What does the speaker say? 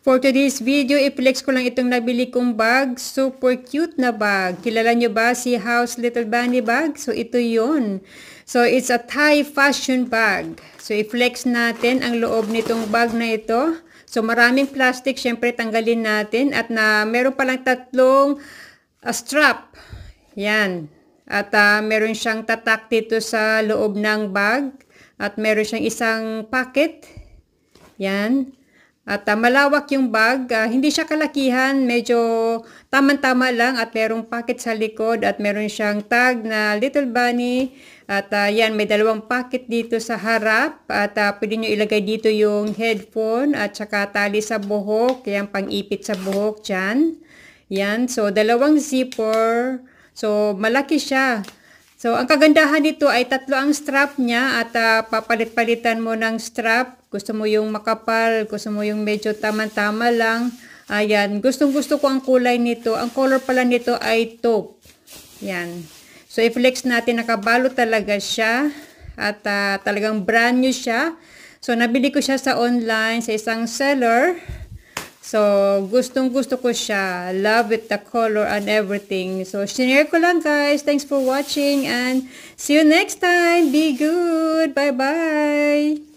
For today's video, i-flex ko lang itong nabili kong bag. Super cute na bag. Kilala nyo ba si House Little Bunny bag? So, ito yon. So, it's a Thai fashion bag. So, i-flex natin ang loob nitong bag na ito. So, maraming plastic. Syempre, tanggalin natin. At meron palang tatlong strap. Yan. At meron siyang tatak dito sa loob ng bag. At meron siyang isang pocket. Yan. At malawak yung bag, hindi siya kalakihan, medyo tamang-tama lang at merong pocket sa likod at meron siyang tag na Little Bunny. At yan, may dalawang pocket dito sa harap at pwede nyo ilagay dito yung headphone at saka tali sa buhok, yan pang-ipit sa buhok dyan. Yan, so dalawang zipper, so malaki siya. So, ang kagandahan nito ay tatlo ang strap niya at papalit-palitan mo ng strap. Gusto mo yung makapal, gusto mo yung medyo tama-tama lang. Ayan, gustong-gusto ko ang kulay nito. Ang color pala nito ay taupe. Yan. So, i-flex natin, nakabalo talaga siya. At talagang brand new siya. So, nabili ko siya sa online, sa isang seller. So, gustong-gusto ko siya. Love it, the color and everything. So, share ko lang guys. Thanks for watching and see you next time. Be good. Bye-bye.